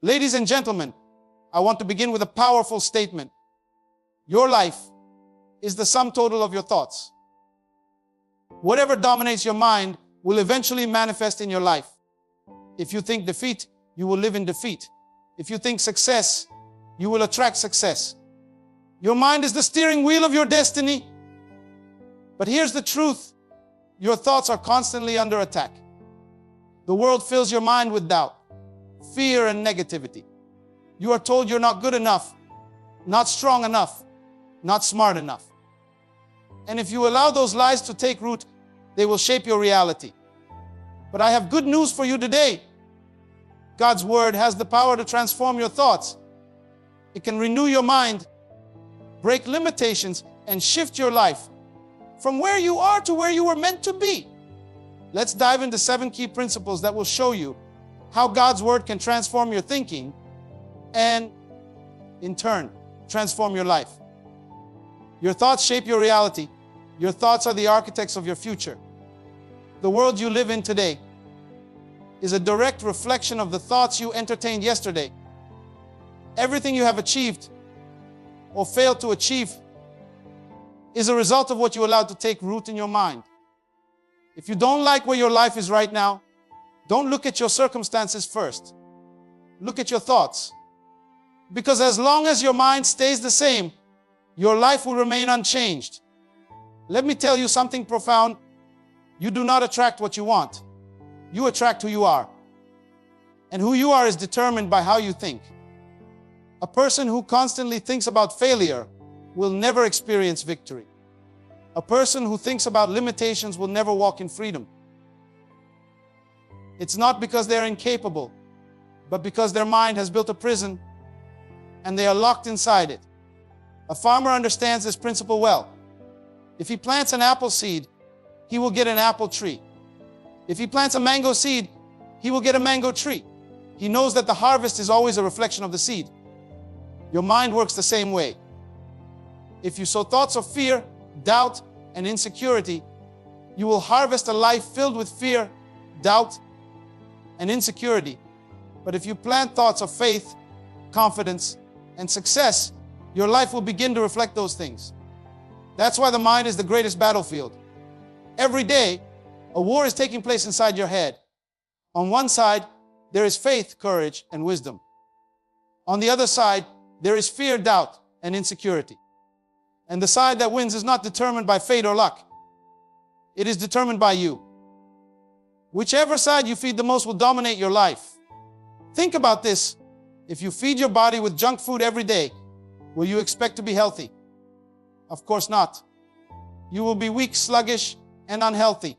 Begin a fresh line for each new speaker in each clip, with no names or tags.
Ladies and gentlemen, I want to begin with a powerful statement. Your life is the sum total of your thoughts. Whatever dominates your mind will eventually manifest in your life. If you think defeat, you will live in defeat. If you think success, you will attract success. Your mind is the steering wheel of your destiny. But here's the truth. Your thoughts are constantly under attack. The world fills your mind with doubt, fear, and negativity. You are told you're not good enough, not strong enough, not smart enough. And if you allow those lies to take root, they will shape your reality. But I have good news for you today. God's word has the power to transform your thoughts. It can renew your mind, break limitations, and shift your life from where you are to where you were meant to be. Let's dive into 7 key principles that will show you how God's word can transform your thinking and, in turn, transform your life. Your thoughts shape your reality. Your thoughts are the architects of your future. The world you live in today is a direct reflection of the thoughts you entertained yesterday. Everything you have achieved or failed to achieve is a result of what you allowed to take root in your mind. If you don't like where your life is right now, don't look at your circumstances first. Look at your thoughts. Because as long as your mind stays the same, your life will remain unchanged. Let me tell you something profound. You do not attract what you want. You attract who you are. And who you are is determined by how you think. A person who constantly thinks about failure will never experience victory. A person who thinks about limitations will never walk in freedom. It's not because they're incapable, but because their mind has built a prison and they are locked inside it. A farmer understands this principle well. If he plants an apple seed, he will get an apple tree. If he plants a mango seed, he will get a mango tree. He knows that the harvest is always a reflection of the seed. Your mind works the same way. If you sow thoughts of fear, doubt, and insecurity, you will harvest a life filled with fear, doubt, and insecurity. But if you plant thoughts of faith, confidence, and success, your life will begin to reflect those things. That's why the mind is the greatest battlefield. Every day, a war is taking place inside your head. On one side, there is faith, courage, and wisdom. On the other side, there is fear, doubt, and insecurity. And the side that wins is not determined by fate or luck. It is determined by you. Whichever side you feed the most will dominate your life. Think about this. If you feed your body with junk food every day, will you expect to be healthy? Of course not. You will be weak, sluggish, and unhealthy.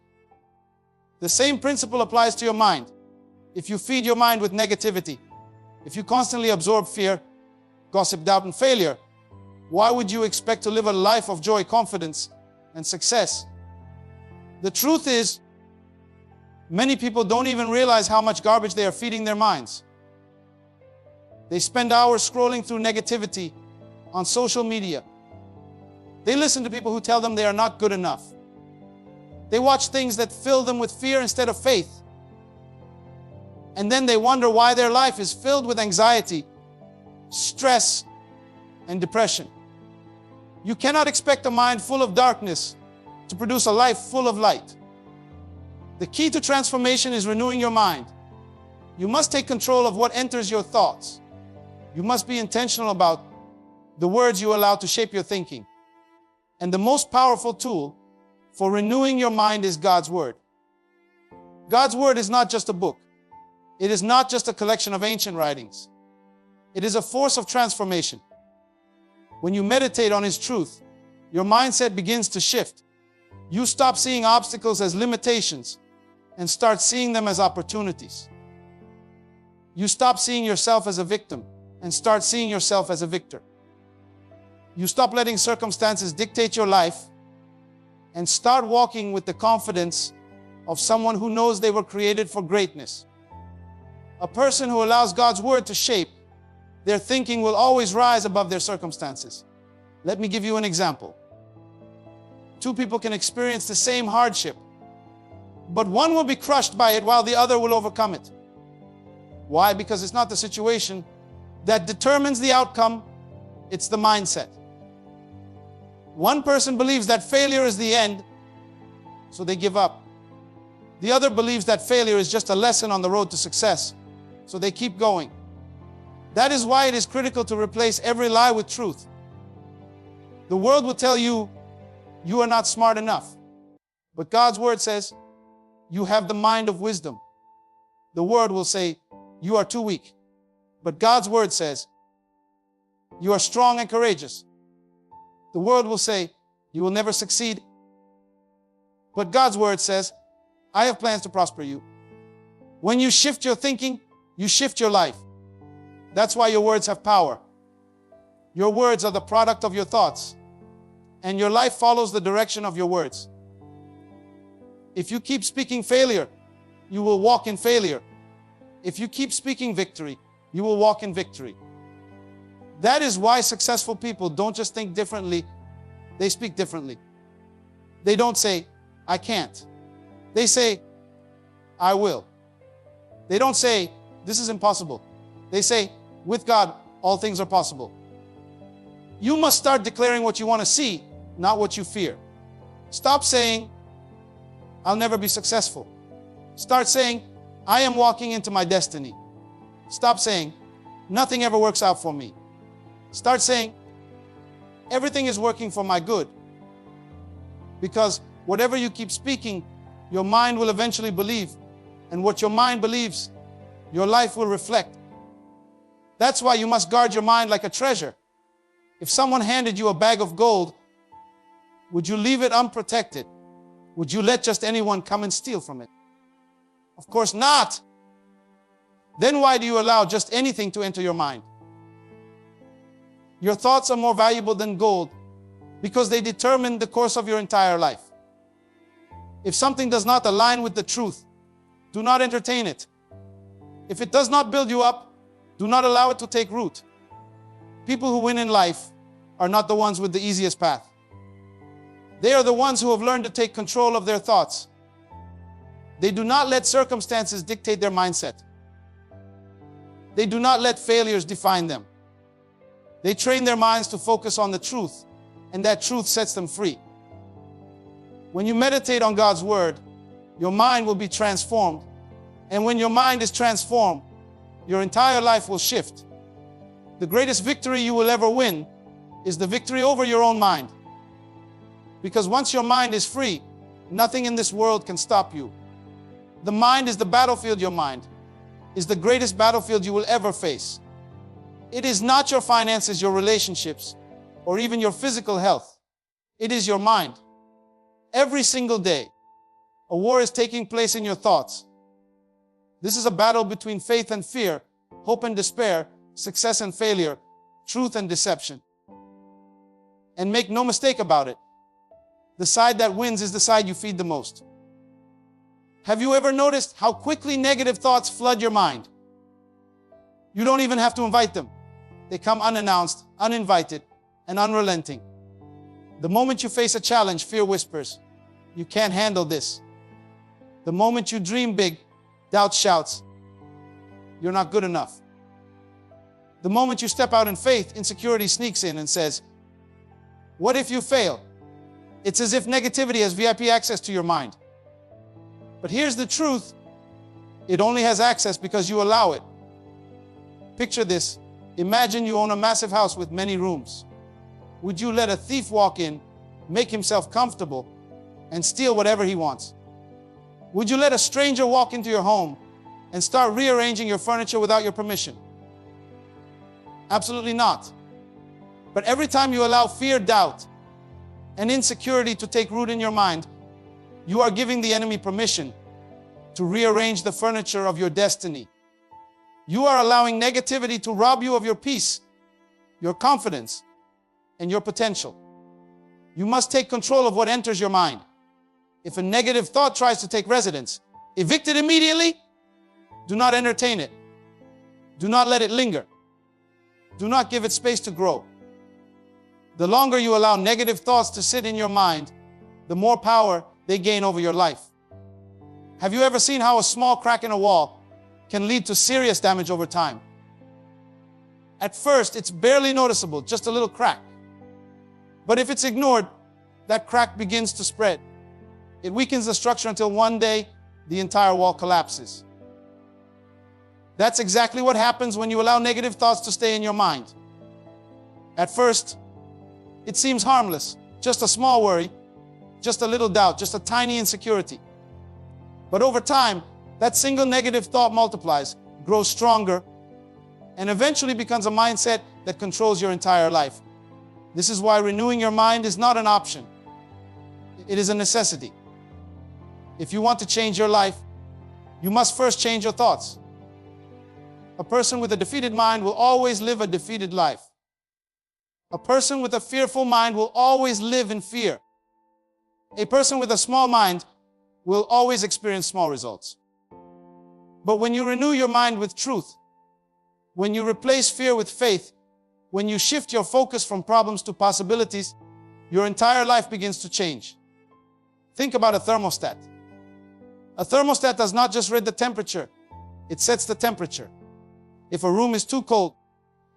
The same principle applies to your mind. If you feed your mind with negativity, if you constantly absorb fear, gossip, doubt, and failure, why would you expect to live a life of joy, confidence, and success? The truth is, many people don't even realize how much garbage they are feeding their minds. They spend hours scrolling through negativity on social media. They listen to people who tell them they are not good enough. They watch things that fill them with fear instead of faith. And then they wonder why their life is filled with anxiety, stress, and depression. You cannot expect a mind full of darkness to produce a life full of light. The key to transformation is renewing your mind. You must take control of what enters your thoughts. You must be intentional about the words you allow to shape your thinking. And the most powerful tool for renewing your mind is God's word. God's word is not just a book. It is not just a collection of ancient writings. It is a force of transformation. When you meditate on His truth, your mindset begins to shift. You stop seeing obstacles as limitations and start seeing them as opportunities. You stop seeing yourself as a victim and start seeing yourself as a victor. You stop letting circumstances dictate your life and start walking with the confidence of someone who knows they were created for greatness. A person who allows God's word to shape their thinking will always rise above their circumstances. Let me give you an example. 2 people can experience the same hardship, but one will be crushed by it while the other will overcome it. Why? Because it's not the situation that determines the outcome, it's the mindset. One person believes that failure is the end, so they give up. The other believes that failure is just a lesson on the road to success, so they keep going. That is why it is critical to replace every lie with truth. The world will tell you, you are not smart enough. But God's word says, you have the mind of wisdom. The world will say, you are too weak. But God's word says, you are strong and courageous. The world will say, you will never succeed. But God's word says, I have plans to prosper you. When you shift your thinking, you shift your life. That's why your words have power. Your words are the product of your thoughts, and your life follows the direction of your words. If you keep speaking failure, you will walk in failure. If you keep speaking victory, you will walk in victory. That is why successful people don't just think differently, they speak differently. They don't say, I can't. They say, I will. They don't say, this is impossible. They say, with God, all things are possible. You must start declaring what you want to see, not what you fear. Stop saying, I'll never be successful. Start saying, I am walking into my destiny. Stop saying, nothing ever works out for me. Start saying, everything is working for my good. Because whatever you keep speaking, your mind will eventually believe. And what your mind believes, your life will reflect. That's why you must guard your mind like a treasure. If someone handed you a bag of gold, would you leave it unprotected? Would you let just anyone come and steal from it? Of course not. Then why do you allow just anything to enter your mind? Your thoughts are more valuable than gold because they determine the course of your entire life. If something does not align with the truth, do not entertain it. If it does not build you up, do not allow it to take root. People who win in life are not the ones with the easiest path. They are the ones who have learned to take control of their thoughts. They do not let circumstances dictate their mindset. They do not let failures define them. They train their minds to focus on the truth, and that truth sets them free. When you meditate on God's word, your mind will be transformed. And when your mind is transformed, your entire life will shift. The greatest victory you will ever win is the victory over your own mind. Because once your mind is free, nothing in this world can stop you. The mind is the battlefield. Your mind is the greatest battlefield you will ever face. It is not your finances, your relationships, or even your physical health. It is your mind. Every single day, a war is taking place in your thoughts. This is a battle between faith and fear, hope and despair, success and failure, truth and deception. And make no mistake about it, the side that wins is the side you feed the most. Have you ever noticed how quickly negative thoughts flood your mind? You don't even have to invite them. They come unannounced, uninvited, and unrelenting. The moment you face a challenge, fear whispers, you can't handle this. The moment you dream big, doubt shouts, you're not good enough. The moment you step out in faith, insecurity sneaks in and says, what if you fail? It's as if negativity has VIP access to your mind. But here's the truth. It only has access because you allow it. Picture this. Imagine you own a massive house with many rooms. Would you let a thief walk in, make himself comfortable, and steal whatever he wants? Would you let a stranger walk into your home and start rearranging your furniture without your permission? Absolutely not. But every time you allow fear, doubt, and insecurity to take root in your mind, you are giving the enemy permission to rearrange the furniture of your destiny. You are allowing negativity to rob you of your peace, your confidence, and your potential. You must take control of what enters your mind. If a negative thought tries to take residence, evict it immediately. Do not entertain it. Do not let it linger. Do not give it space to grow. The longer you allow negative thoughts to sit in your mind, the more power they gain over your life. Have you ever seen how a small crack in a wall can lead to serious damage over time. At first, it's barely noticeable, just a little crack. But if it's ignored, that crack begins to spread. It weakens the structure until one day, the entire wall collapses. That's exactly what happens when you allow negative thoughts to stay in your mind. At first, it seems harmless, just a small worry, just a little doubt, just a tiny insecurity. But over time, that single negative thought multiplies, grows stronger, and eventually becomes a mindset that controls your entire life. This is why renewing your mind is not an option. It is a necessity. If you want to change your life, you must first change your thoughts. A person with a defeated mind will always live a defeated life. A person with a fearful mind will always live in fear. A person with a small mind will always experience small results. But when you renew your mind with truth, when you replace fear with faith, when you shift your focus from problems to possibilities, your entire life begins to change. Think about a thermostat. A thermostat does not just read the temperature, it sets the temperature. If a room is too cold,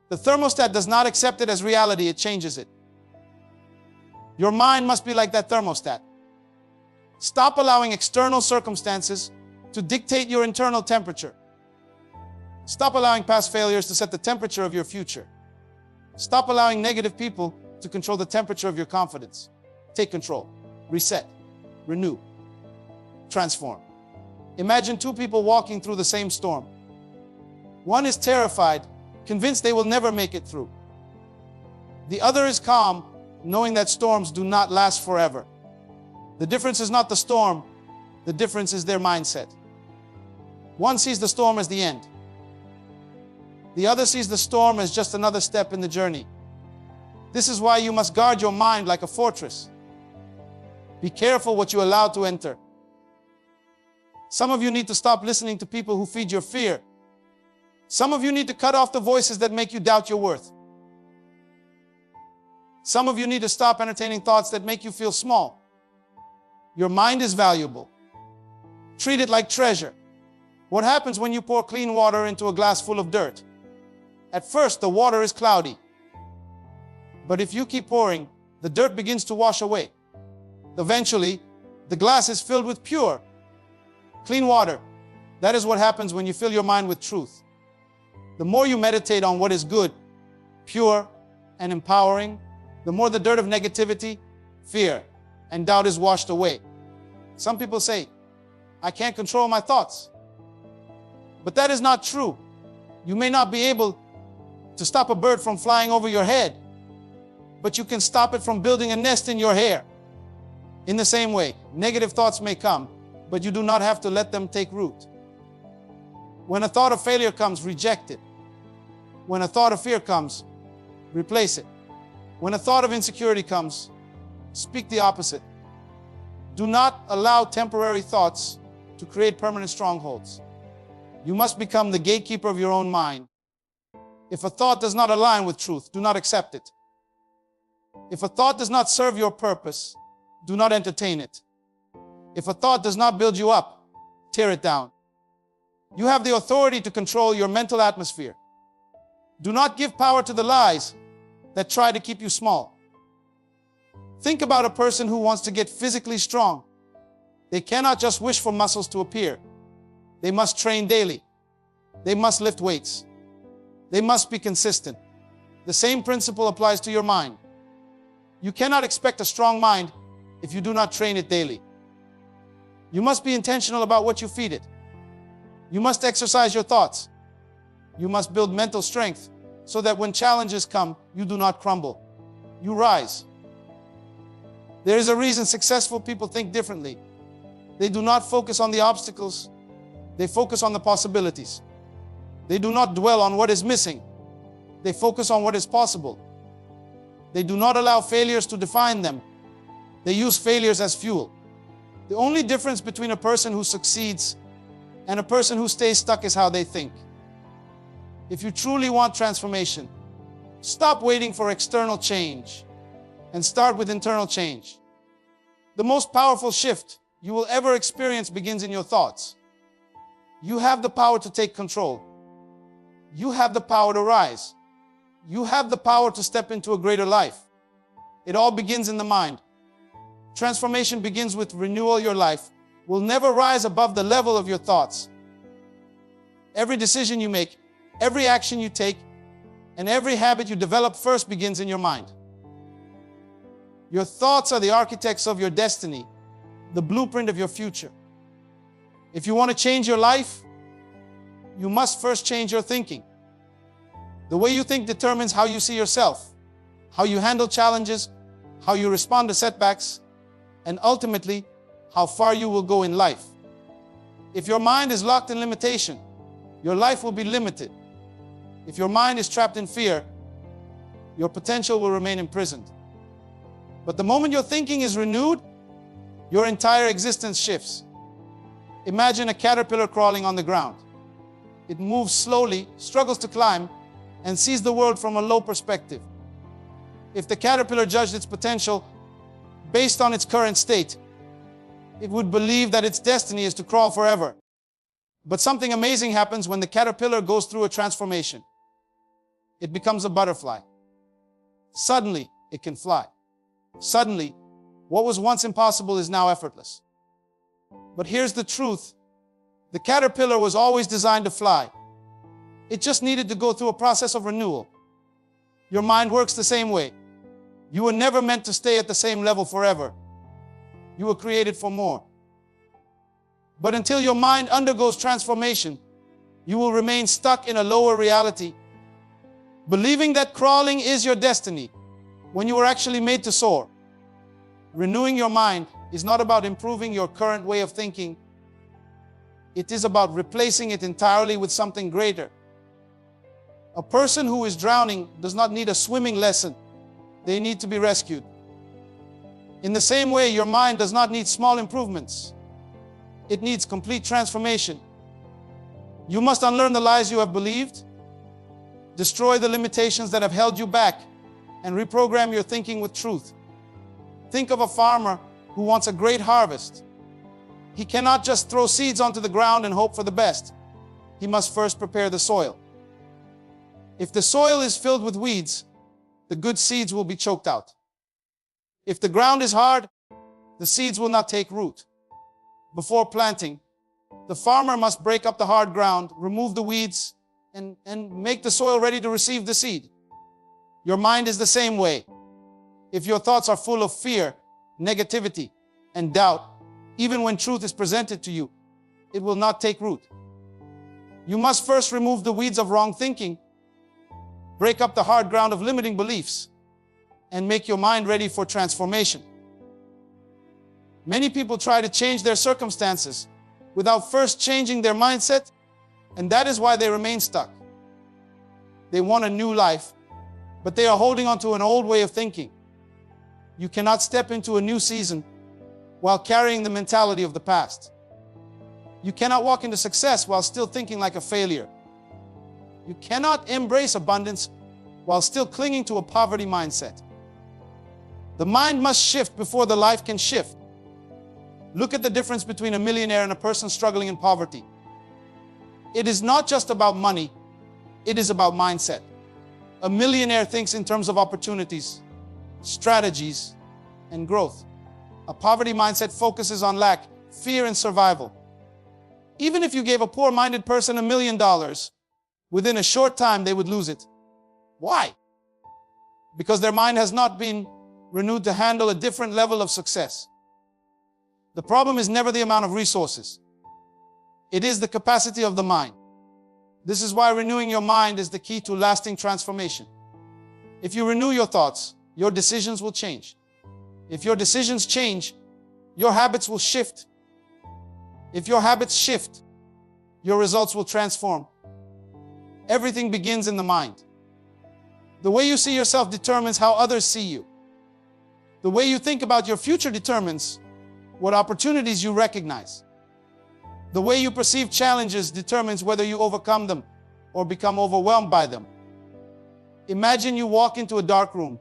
the thermostat does not accept it as reality, it changes it. Your mind must be like that thermostat. Stop allowing external circumstances to dictate your internal temperature. Stop allowing past failures to set the temperature of your future. Stop allowing negative people to control the temperature of your confidence. Take control. Reset. Renew. Transform. Imagine two people walking through the same storm. One is terrified, convinced they will never make it through. The other is calm, knowing that storms do not last forever. The difference is not the storm, the difference is their mindset. One sees the storm as the end. The other sees the storm as just another step in the journey. This is why you must guard your mind like a fortress. Be careful what you allow to enter. Some of you need to stop listening to people who feed your fear. Some of you need to cut off the voices that make you doubt your worth. Some of you need to stop entertaining thoughts that make you feel small. Your mind is valuable. Treat it like treasure. What happens when you pour clean water into a glass full of dirt? At first, the water is cloudy. But if you keep pouring, the dirt begins to wash away. Eventually, the glass is filled with pure, clean water. That is what happens when you fill your mind with truth. The more you meditate on what is good, pure, and empowering, the more the dirt of negativity, fear, and doubt is washed away. Some people say, I can't control my thoughts. But that is not true. You may not be able to stop a bird from flying over your head, but you can stop it from building a nest in your hair. In the same way, negative thoughts may come, but you do not have to let them take root. When a thought of failure comes, reject it. When a thought of fear comes, replace it. When a thought of insecurity comes, speak the opposite. Do not allow temporary thoughts to create permanent strongholds. You must become the gatekeeper of your own mind. If a thought does not align with truth, do not accept it. If a thought does not serve your purpose, do not entertain it. If a thought does not build you up, tear it down. You have the authority to control your mental atmosphere. Do not give power to the lies that try to keep you small. Think about a person who wants to get physically strong. They cannot just wish for muscles to appear. They must train daily. They must lift weights. They must be consistent. The same principle applies to your mind. You cannot expect a strong mind if you do not train it daily. You must be intentional about what you feed it. You must exercise your thoughts. You must build mental strength so that when challenges come, you do not crumble. You rise. There is a reason successful people think differently. They do not focus on the obstacles. They focus on the possibilities. They do not dwell on what is missing. They focus on what is possible. They do not allow failures to define them. They use failures as fuel. The only difference between a person who succeeds and a person who stays stuck is how they think. If you truly want transformation, stop waiting for external change and start with internal change. The most powerful shift you will ever experience begins in your thoughts. You have the power to take control. You have the power to rise. You have the power to step into a greater life. It all begins in the mind. Transformation begins with renewal. Your life will never rise above the level of your thoughts. Every decision you make, every action you take, and every habit you develop first begins in your mind. Your thoughts are the architects of your destiny, the blueprint of your future. If you want to change your life, you must first change your thinking. The way you think determines how you see yourself, how you handle challenges, how you respond to setbacks, and ultimately, how far you will go in life. If your mind is locked in limitation, your life will be limited. If your mind is trapped in fear, your potential will remain imprisoned. But the moment your thinking is renewed, your entire existence shifts. Imagine a caterpillar crawling on the ground. It moves slowly, struggles to climb, and sees the world from a low perspective. If the caterpillar judged its potential based on its current state, it would believe that its destiny is to crawl forever. But something amazing happens when the caterpillar goes through a transformation. It becomes a butterfly. Suddenly, it can fly. Suddenly, what was once impossible is now effortless. But here's the truth. The caterpillar was always designed to fly. It just needed to go through a process of renewal. Your mind works the same way. You were never meant to stay at the same level forever. You were created for more. But until your mind undergoes transformation, you will remain stuck in a lower reality, believing that crawling is your destiny when you were actually made to soar. Renewing your mind is not about improving your current way of thinking. It is about replacing it entirely with something greater. A person who is drowning does not need a swimming lesson. They need to be rescued. In the same way, your mind does not need small improvements. It needs complete transformation. You must unlearn the lies you have believed, destroy the limitations that have held you back, and reprogram your thinking with truth. Think of a farmer who wants a great harvest. He cannot just throw seeds onto the ground and hope for the best. He must first prepare the soil. If the soil is filled with weeds, the good seeds will be choked out. If the ground is hard, the seeds will not take root. Before planting, the farmer must break up the hard ground, remove the weeds, and make the soil ready to receive the seed. Your mind is the same way. If your thoughts are full of fear, negativity, and doubt, even when truth is presented to you, it will not take root. You must first remove the weeds of wrong thinking, break up the hard ground of limiting beliefs, and make your mind ready for transformation. Many people try to change their circumstances without first changing their mindset, and that is why they remain stuck. They want a new life, but they are holding on to an old way of thinking. You cannot step into a new season while carrying the mentality of the past. You cannot walk into success while still thinking like a failure. You cannot embrace abundance while still clinging to a poverty mindset. The mind must shift before the life can shift. Look at the difference between a millionaire and a person struggling in poverty. It is not just about money, it is about mindset. A millionaire thinks in terms of opportunities, strategies, and growth. A poverty mindset focuses on lack, fear, and survival. Even if you gave a poor-minded person $1 million, within a short time they would lose it. Why? Because their mind has not been renewed to handle a different level of success. The problem is never the amount of resources. It is the capacity of the mind. This is why renewing your mind is the key to lasting transformation. If you renew your thoughts, your decisions will change. If your decisions change, your habits will shift. If your habits shift, your results will transform. Everything begins in the mind. The way you see yourself determines how others see you. The way you think about your future determines what opportunities you recognize. The way you perceive challenges determines whether you overcome them or become overwhelmed by them. Imagine you walk into a dark room.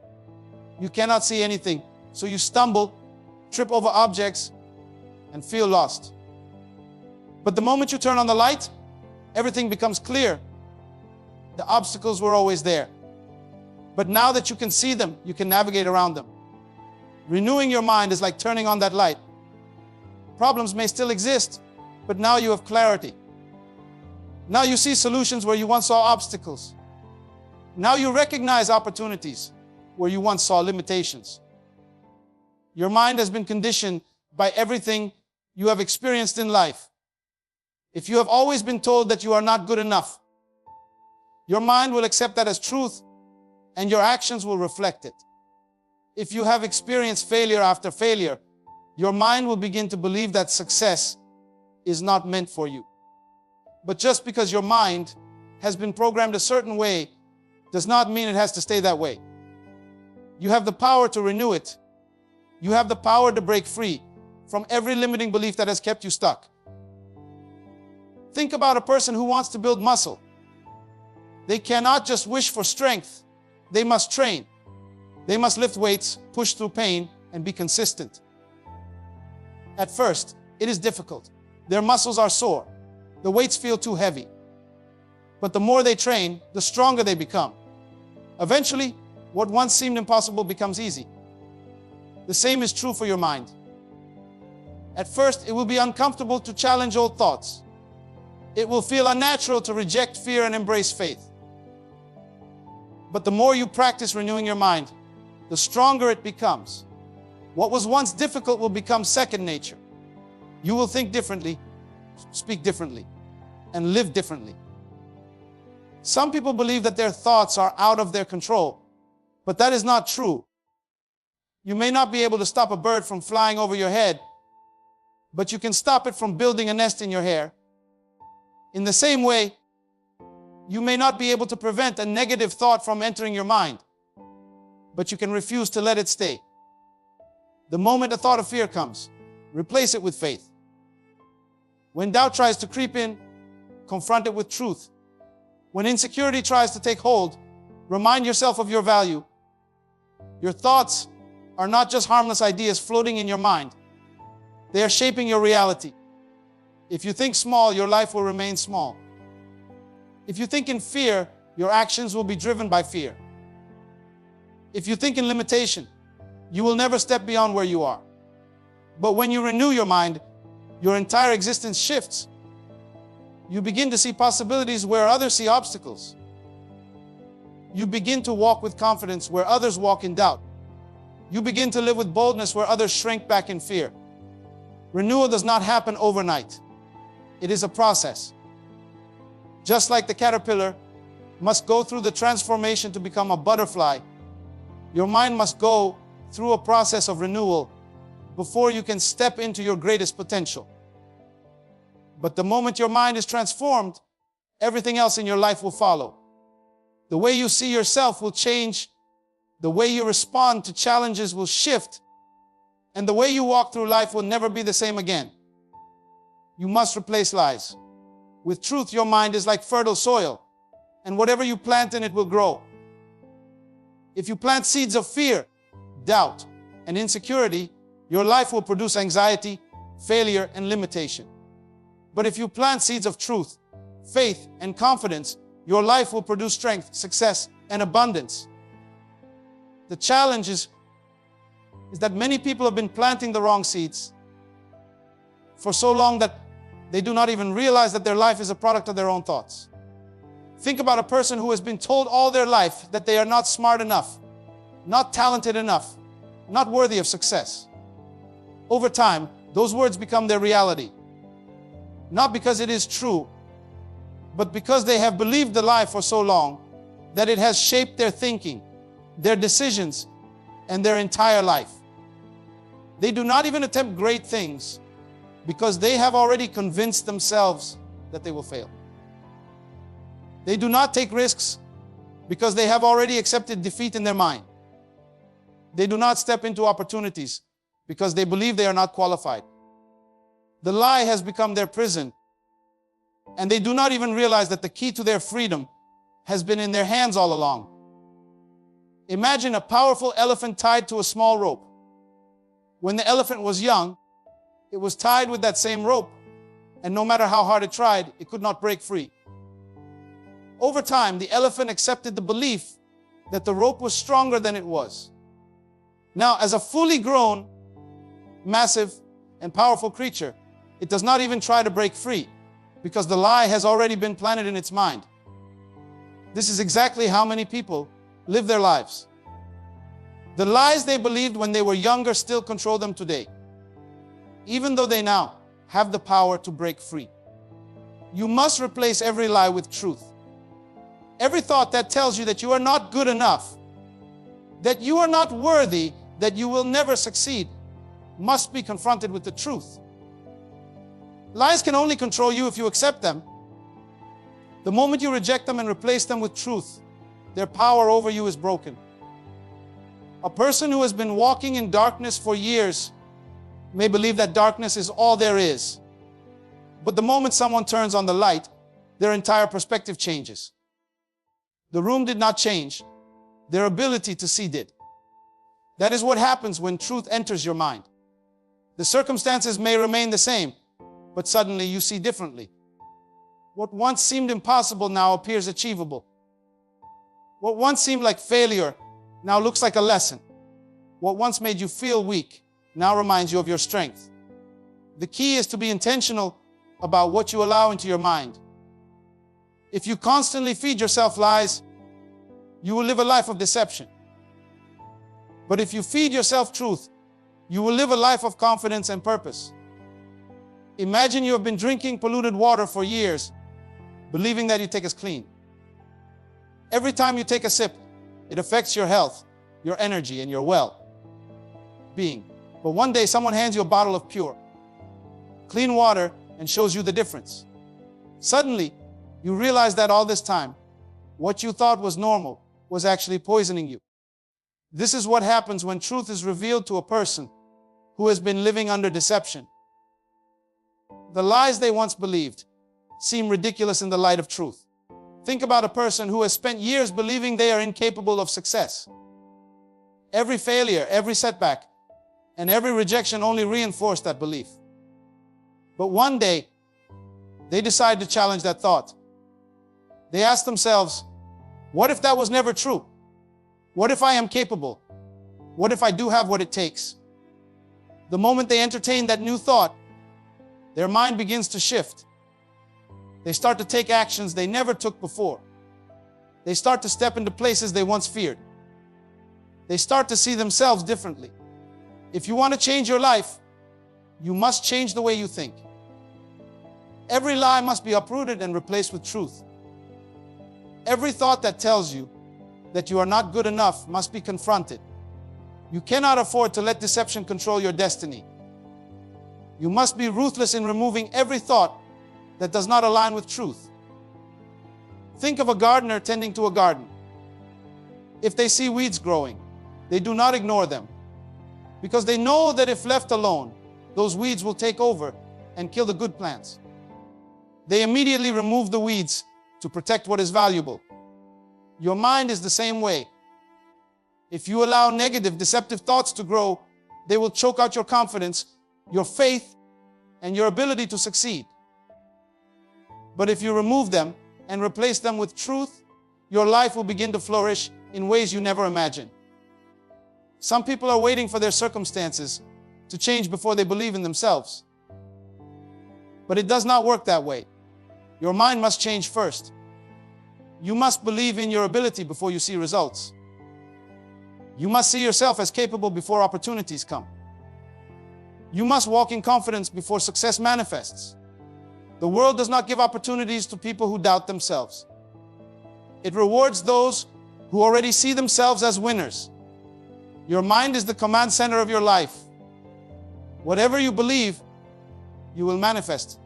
You cannot see anything, so you stumble, trip over objects, and feel lost. But the moment you turn on the light, everything becomes clear. The obstacles were always there. But now that you can see them, you can navigate around them. Renewing your mind is like turning on that light. Problems may still exist, but now you have clarity. Now you see solutions where you once saw obstacles. Now you recognize opportunities where you once saw limitations. Your mind has been conditioned by everything you have experienced in life. If you have always been told that you are not good enough, your mind will accept that as truth, and your actions will reflect it. If you have experienced failure after failure, your mind will begin to believe that success is not meant for you. But just because your mind has been programmed a certain way does not mean it has to stay that way. You have the power to renew it. You have the power to break free from every limiting belief that has kept you stuck. Think about a person who wants to build muscle. They cannot just wish for strength. They must train. They must lift weights, push through pain, and be consistent. At first, it is difficult. Their muscles are sore. The weights feel too heavy. But the more they train, the stronger they become. Eventually, what once seemed impossible becomes easy. The same is true for your mind. At first, it will be uncomfortable to challenge old thoughts. It will feel unnatural to reject fear and embrace faith. But the more you practice renewing your mind, the stronger it becomes. What was once difficult will become second nature. You will think differently, speak differently, and live differently. Some people believe that their thoughts are out of their control, but that is not true. You may not be able to stop a bird from flying over your head, but you can stop it from building a nest in your hair. In the same way, you may not be able to prevent a negative thought from entering your mind, but you can refuse to let it stay. The moment a thought of fear comes, replace it with faith. When doubt tries to creep in, confront it with truth. When insecurity tries to take hold, remind yourself of your value. Your thoughts are not just harmless ideas floating in your mind. They are shaping your reality. If you think small, your life will remain small. If you think in fear, your actions will be driven by fear. If you think in limitation, you will never step beyond where you are. But when you renew your mind, your entire existence shifts. You begin to see possibilities where others see obstacles. You begin to walk with confidence where others walk in doubt. You begin to live with boldness where others shrink back in fear. Renewal does not happen overnight. It is a process. Just like the caterpillar must go through the transformation to become a butterfly, your mind must go through a process of renewal before you can step into your greatest potential. But the moment your mind is transformed, everything else in your life will follow. The way you see yourself will change. The way you respond to challenges will shift. And the way you walk through life will never be the same again. You must replace lies. With truth, your mind is like fertile soil, and whatever you plant in it will grow. If you plant seeds of fear, doubt, and insecurity, your life will produce anxiety, failure, and limitation. But if you plant seeds of truth, faith, and confidence, your life will produce strength, success, and abundance. The challenge is that many people have been planting the wrong seeds for so long that they do not even realize that their life is a product of their own thoughts. Think about a person who has been told all their life that they are not smart enough, not talented enough, not worthy of success. Over time, those words become their reality. Not because it is true, but because they have believed the lie for so long that it has shaped their thinking, their decisions, and their entire life. They do not even attempt great things because they have already convinced themselves that they will fail. They do not take risks because they have already accepted defeat in their mind. They do not step into opportunities because they believe they are not qualified. The lie has become their prison, and they do not even realize that the key to their freedom has been in their hands all along. Imagine a powerful elephant tied to a small rope. When the elephant was young, it was tied with that same rope. and no matter how hard it tried, it could not break free. Over time, the elephant accepted the belief that the rope was stronger than it was. Now, as a fully grown, massive, and powerful creature, it does not even try to break free, because the lie has already been planted in its mind. This is exactly how many people live their lives. The lies they believed when they were younger still control them today, even though they now have the power to break free. You must replace every lie with truth. Every thought that tells you that you are not good enough, that you are not worthy, that you will never succeed, must be confronted with the truth. Lies can only control you if you accept them. The moment you reject them and replace them with truth, their power over you is broken. A person who has been walking in darkness for years may believe that darkness is all there is. But the moment someone turns on the light, their entire perspective changes. The room did not change. Their ability to see did. That is what happens when truth enters your mind. The circumstances may remain the same, but suddenly you see differently. What once seemed impossible now appears achievable. What once seemed like failure now looks like a lesson. What once made you feel weak now reminds you of your strength. The key is to be intentional about what you allow into your mind. If you constantly feed yourself lies, you will live a life of deception. But if you feed yourself truth, you will live a life of confidence and purpose. Imagine you have been drinking polluted water for years, believing that you take as clean. Every time you take a sip, it affects your health, your energy, and your well-being. But one day someone hands you a bottle of pure, clean water and shows you the difference. Suddenly, you realize that all this time, what you thought was normal was actually poisoning you. This is what happens when truth is revealed to a person who has been living under deception. The lies they once believed seem ridiculous in the light of truth. Think about a person who has spent years believing they are incapable of success. Every failure, every setback, and every rejection only reinforced that belief. But one day, they decide to challenge that thought. They ask themselves, what if that was never true? What if I am capable? What if I do have what it takes? The moment they entertain that new thought, their mind begins to shift. They start to take actions they never took before. They start to step into places they once feared. They start to see themselves differently. If you want to change your life, you must change the way you think. Every lie must be uprooted and replaced with truth. Every thought that tells you that you are not good enough must be confronted. You cannot afford to let deception control your destiny. You must be ruthless in removing every thought that does not align with truth. Think of a gardener tending to a garden. If they see weeds growing, they do not ignore them, because they know that if left alone, those weeds will take over and kill the good plants. They immediately remove the weeds to protect what is valuable. Your mind is the same way. If you allow negative, deceptive thoughts to grow, they will choke out your confidence, your faith, and your ability to succeed. But if you remove them and replace them with truth, your life will begin to flourish in ways you never imagined. Some people are waiting for their circumstances to change before they believe in themselves. But it does not work that way. Your mind must change first. You must believe in your ability before you see results. You must see yourself as capable before opportunities come. You must walk in confidence before success manifests. The world does not give opportunities to people who doubt themselves. It rewards those who already see themselves as winners. Your mind is the command center of your life. Whatever you believe, you will manifest.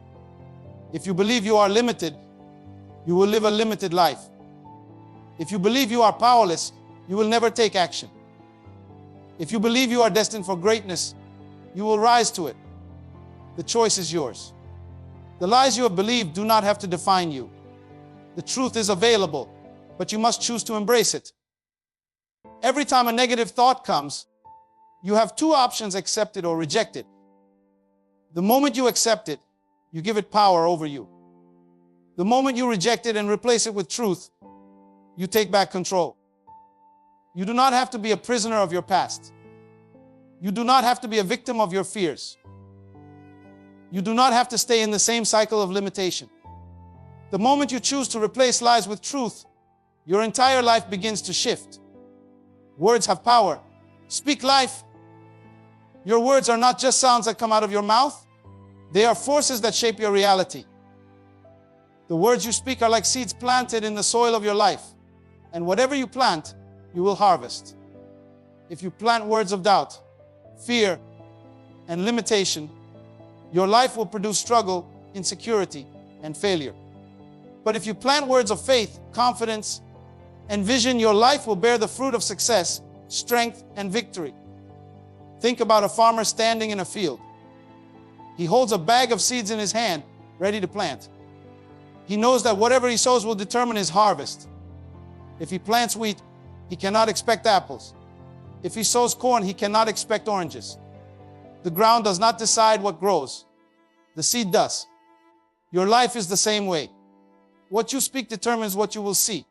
If you believe you are limited, you will live a limited life. If you believe you are powerless, you will never take action. If you believe you are destined for greatness, you will rise to it. The choice is yours. The lies you have believed do not have to define you. The truth is available, but you must choose to embrace it. Every time a negative thought comes, you have two options: accept it or reject it. The moment you accept it, you give it power over you. The moment you reject it and replace it with truth, you take back control. You do not have to be a prisoner of your past. You do not have to be a victim of your fears. You do not have to stay in the same cycle of limitation. The moment you choose to replace lies with truth, your entire life begins to shift. Words have power. Speak life. Your words are not just sounds that come out of your mouth. They are forces that shape your reality. The words you speak are like seeds planted in the soil of your life. And whatever you plant, you will harvest. If you plant words of doubt, fear, and limitation, your life will produce struggle, insecurity, and failure. But if you plant words of faith, confidence, and vision, your life will bear the fruit of success, strength, and victory. Think about a farmer standing in a field. He holds a bag of seeds in his hand, ready to plant. He knows that whatever he sows will determine his harvest. If he plants wheat, he cannot expect apples. If he sows corn, he cannot expect oranges. The ground does not decide what grows. The seed does. Your life is the same way. What you speak determines what you will see.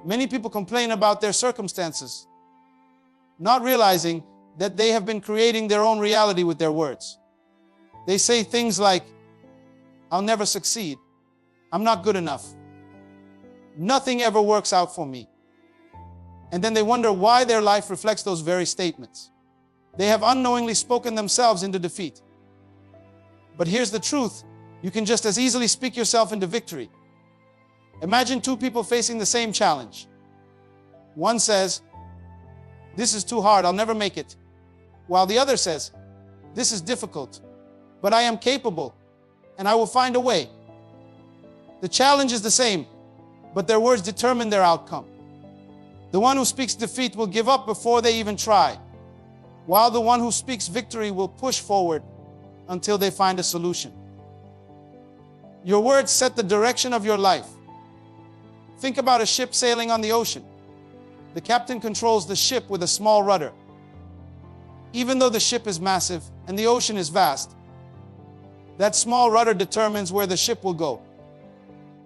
Many people complain about their circumstances, not realizing that they have been creating their own reality with their words. They say things like, "I'll never succeed. I'm not good enough. Nothing ever works out for me." And then they wonder why their life reflects those very statements. They have unknowingly spoken themselves into defeat. But here's the truth. You can just as easily speak yourself into victory. Imagine two people facing the same challenge. One says, "This is too hard, I'll never make it." While the other says, "This is difficult, but I am capable, and I will find a way." The challenge is the same, but their words determine their outcome. The one who speaks defeat will give up before they even try, while the one who speaks victory will push forward until they find a solution. Your words set the direction of your life. Think about a ship sailing on the ocean. The captain controls the ship with a small rudder. Even though the ship is massive and the ocean is vast, that small rudder determines where the ship will go.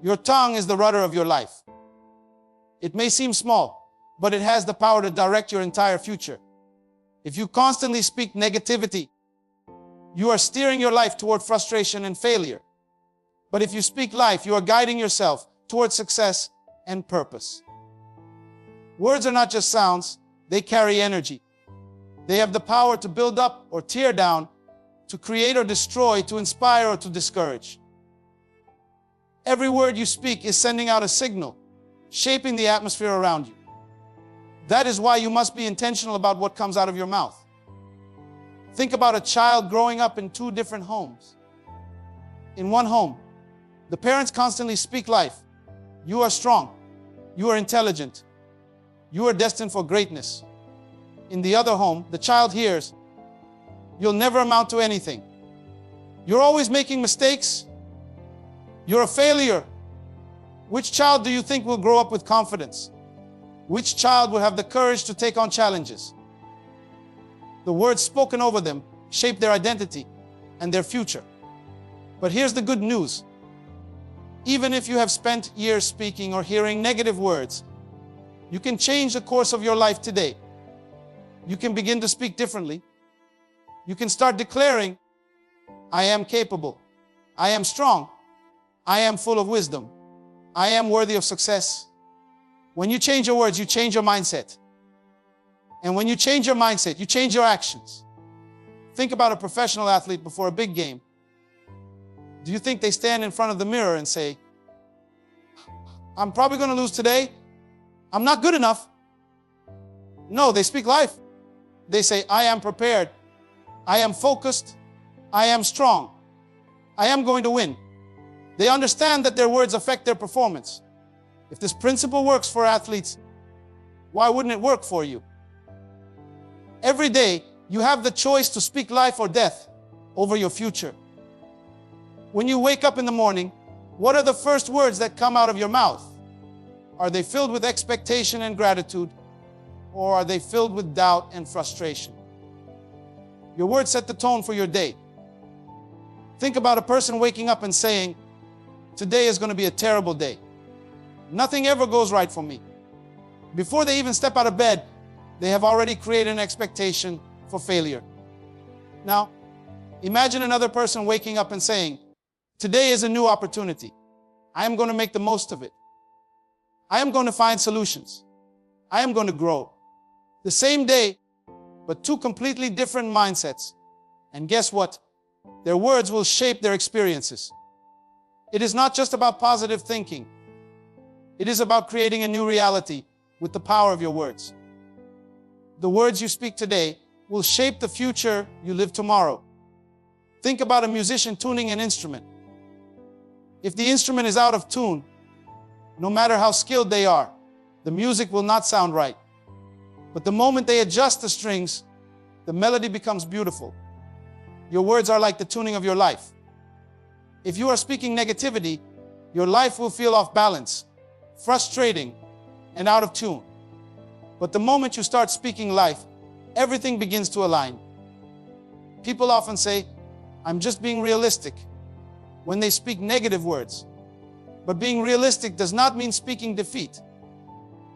Your tongue is the rudder of your life. It may seem small, but it has the power to direct your entire future. If you constantly speak negativity, you are steering your life toward frustration and failure. But if you speak life, you are guiding yourself toward success and purpose. Words are not just sounds, they carry energy. They have the power to build up or tear down, to create or destroy, to inspire or to discourage. Every word you speak is sending out a signal, shaping the atmosphere around you. That is why you must be intentional about what comes out of your mouth. Think about a child growing up in two different homes. In one home, the parents constantly speak life. You are strong. You are intelligent. You are destined for greatness. In the other home, the child hears, "You'll never amount to anything. You're always making mistakes. You're a failure." Which child do you think will grow up with confidence? Which child will have the courage to take on challenges? The words spoken over them shape their identity and their future. But here's the good news. Even if you have spent years speaking or hearing negative words, you can change the course of your life today. You can begin to speak differently. You can start declaring, "I am capable. I am strong. I am full of wisdom. I am worthy of success." When you change your words, you change your mindset. And when you change your mindset, you change your actions. Think about a professional athlete before a big game. Do you think they stand in front of the mirror and say, "I'm probably going to lose today. I'm not good enough"? No, they speak life. They say, "I am prepared. I am focused. I am strong. I am going to win." They understand that their words affect their performance. If this principle works for athletes, why wouldn't it work for you? Every day, you have the choice to speak life or death over your future. When you wake up in the morning, what are the first words that come out of your mouth? Are they filled with expectation and gratitude, or are they filled with doubt and frustration? Your words set the tone for your day. Think about a person waking up and saying, "Today is going to be a terrible day. Nothing ever goes right for me." Before they even step out of bed, they have already created an expectation for failure. Now, imagine another person waking up and saying, "Today is a new opportunity. I am going to make the most of it. I am going to find solutions. I am going to grow." The same day, but two completely different mindsets. And guess what? Their words will shape their experiences. It is not just about positive thinking. It is about creating a new reality with the power of your words. The words you speak today will shape the future you live tomorrow. Think about a musician tuning an instrument. If the instrument is out of tune, no matter how skilled they are, the music will not sound right. But the moment they adjust the strings, the melody becomes beautiful. Your words are like the tuning of your life. If you are speaking negativity, your life will feel off balance, frustrating, and out of tune. But the moment you start speaking life, everything begins to align. People often say, "I'm just being realistic," when they speak negative words. But being realistic does not mean speaking defeat.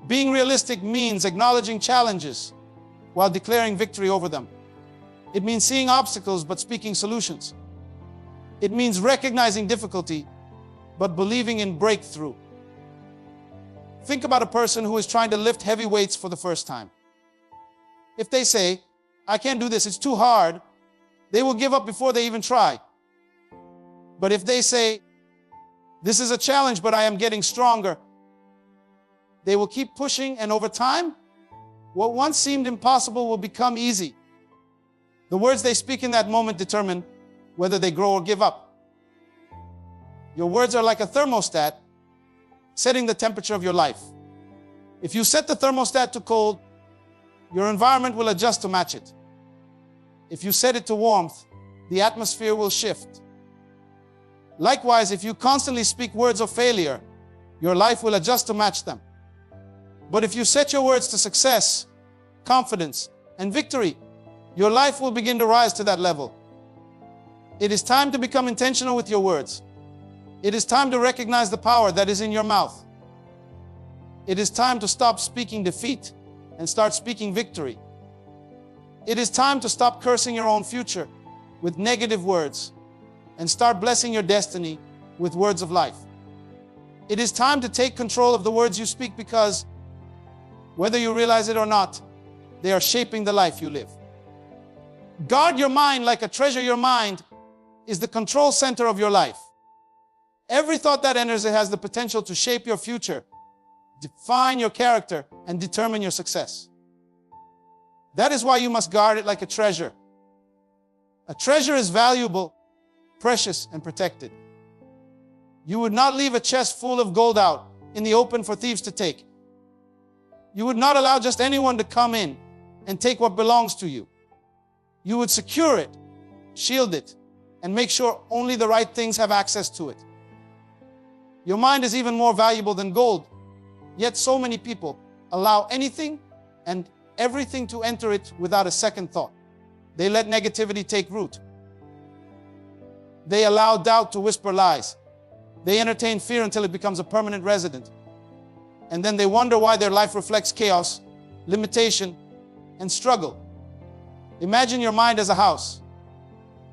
Being realistic means acknowledging challenges while declaring victory over them. It means seeing obstacles but speaking solutions. It means recognizing difficulty but believing in breakthrough. Think about a person who is trying to lift heavy weights for the first time. If they say, "I can't do this, it's too hard," they will give up before they even try. But if they say, "This is a challenge, but I am getting stronger," they will keep pushing, and over time, what once seemed impossible will become easy. The words they speak in that moment determine whether they grow or give up. Your words are like a thermostat, setting the temperature of your life. If you set the thermostat to cold, your environment will adjust to match it. If you set it to warmth, the atmosphere will shift. Likewise, if you constantly speak words of failure, your life will adjust to match them. But if you set your words to success, confidence, and victory, your life will begin to rise to that level. It is time to become intentional with your words. It is time to recognize the power that is in your mouth. It is time to stop speaking defeat and start speaking victory. It is time to stop cursing your own future with negative words and start blessing your destiny with words of life. It is time to take control of the words you speak because, whether you realize it or not, they are shaping the life you live. Guard your mind like a treasure. Your mind is the control center of your life. Every thought that enters it has the potential to shape your future, define your character, and determine your success. That is why you must guard it like a treasure. A treasure is valuable, precious, and protected. You would not leave a chest full of gold out in the open for thieves to take. You would not allow just anyone to come in and take what belongs to you. You would secure it, shield it, and make sure only the right things have access to it. Your mind is even more valuable than gold, yet so many people allow anything and everything to enter it without a second thought. They let negativity take root. They allow doubt to whisper lies. They entertain fear until it becomes a permanent resident. And then they wonder why their life reflects chaos, limitation, and struggle. Imagine your mind as a house.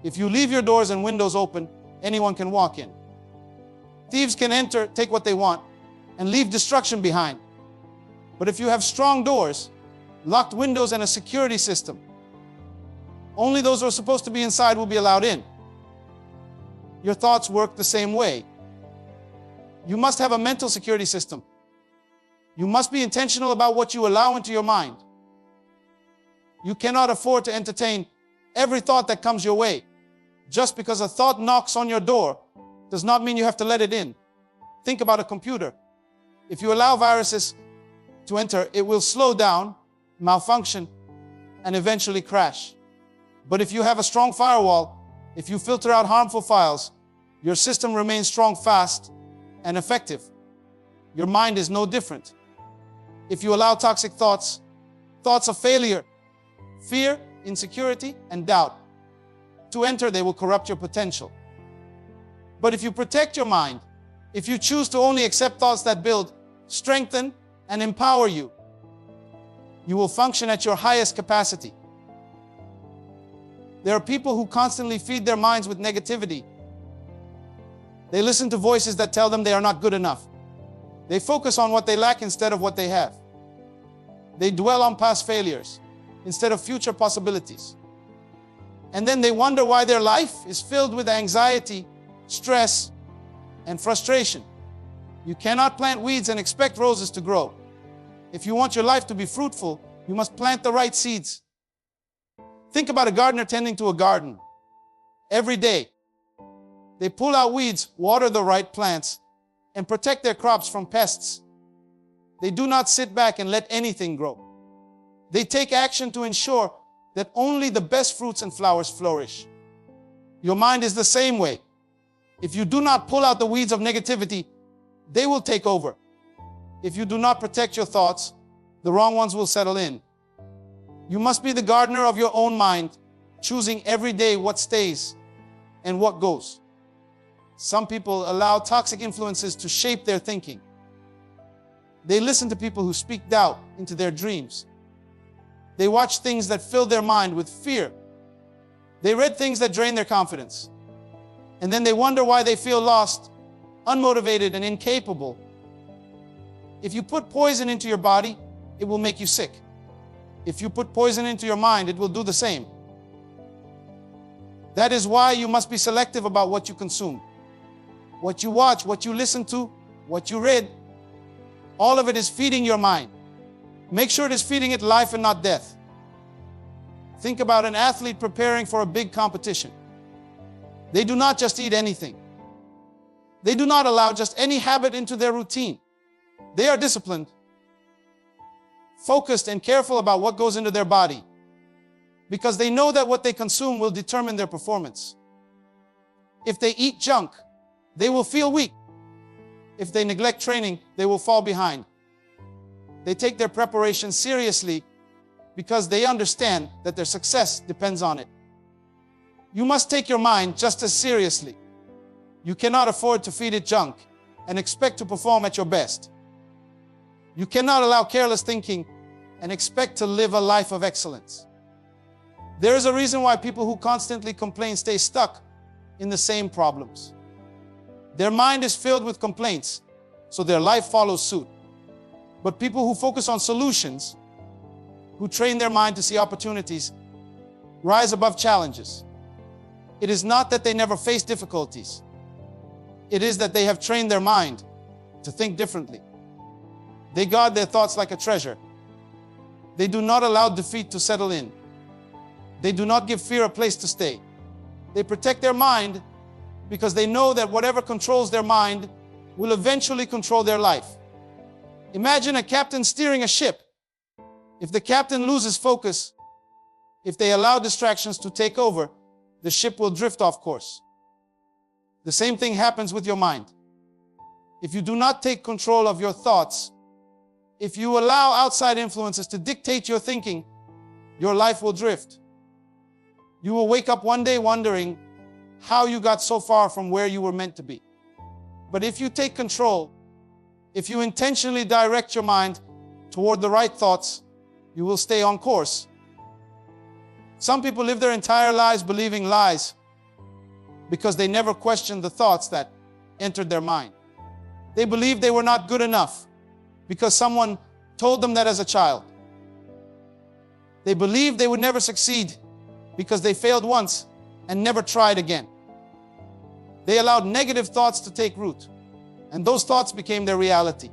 If you leave your doors and windows open, anyone can walk in. Thieves can enter, take what they want, and leave destruction behind. But if you have strong doors, locked windows, and a security system, only those who are supposed to be inside will be allowed in. Your thoughts work the same way. You must have a mental security system. You must be intentional about what you allow into your mind. You cannot afford to entertain every thought that comes your way. Just because a thought knocks on your door does not mean you have to let it in. Think about a computer. If you allow viruses to enter, it will slow down, malfunction, and eventually crash. But if you have a strong firewall, if you filter out harmful files, your system remains strong, fast, and effective. Your mind is no different. If you allow toxic thoughts, thoughts of failure, fear, insecurity, and doubt to enter, they will corrupt your potential. But if you protect your mind, if you choose to only accept thoughts that build, strengthen, and empower you, you will function at your highest capacity. There are people who constantly feed their minds with negativity. They listen to voices that tell them they are not good enough. They focus on what they lack instead of what they have. They dwell on past failures instead of future possibilities. And then they wonder why their life is filled with anxiety, stress, and frustration. You cannot plant weeds and expect roses to grow. If you want your life to be fruitful, you must plant the right seeds. Think about a gardener tending to a garden. Every day, they pull out weeds, water the right plants, and protect their crops from pests. They do not sit back and let anything grow. They take action to ensure that only the best fruits and flowers flourish. Your mind is the same way. If you do not pull out the weeds of negativity, they will take over. If you do not protect your thoughts, the wrong ones will settle in. You must be the gardener of your own mind, choosing every day what stays and what goes. Some people allow toxic influences to shape their thinking. They listen to people who speak doubt into their dreams. They watch things that fill their mind with fear. They read things that drain their confidence. And then they wonder why they feel lost, unmotivated, and incapable. If you put poison into your body, it will make you sick. If you put poison into your mind, it will do the same. That is why you must be selective about what you consume. What you watch, what you listen to, what you read, all of it is feeding your mind. Make sure it is feeding it life and not death. Think about an athlete preparing for a big competition. They do not just eat anything. They do not allow just any habit into their routine. They are disciplined, focused, and careful about what goes into their body, because they know that what they consume will determine their performance. If they eat junk, they will feel weak. If they neglect training, they will fall behind. They take their preparation seriously because they understand that their success depends on it. You must take your mind just as seriously. You cannot afford to feed it junk and expect to perform at your best. You cannot allow careless thinking and expect to live a life of excellence. There is a reason why people who constantly complain stay stuck in the same problems. Their mind is filled with complaints, so their life follows suit. But people who focus on solutions, who train their mind to see opportunities, rise above challenges. It is not that they never face difficulties. It is that they have trained their mind to think differently. They guard their thoughts like a treasure. They do not allow defeat to settle in. They do not give fear a place to stay. They protect their mind because they know that whatever controls their mind will eventually control their life. Imagine a captain steering a ship. If the captain loses focus, if they allow distractions to take over, the ship will drift off course. The same thing happens with your mind. If you do not take control of your thoughts, if you allow outside influences to dictate your thinking, your life will drift. You will wake up one day wondering how you got so far from where you were meant to be. But if you take control, if you intentionally direct your mind toward the right thoughts, you will stay on course. Some people live their entire lives believing lies because they never questioned the thoughts that entered their mind. They believed they were not good enough because someone told them that as a child. They believed they would never succeed because they failed once and never tried again. They allowed negative thoughts to take root, and those thoughts became their reality.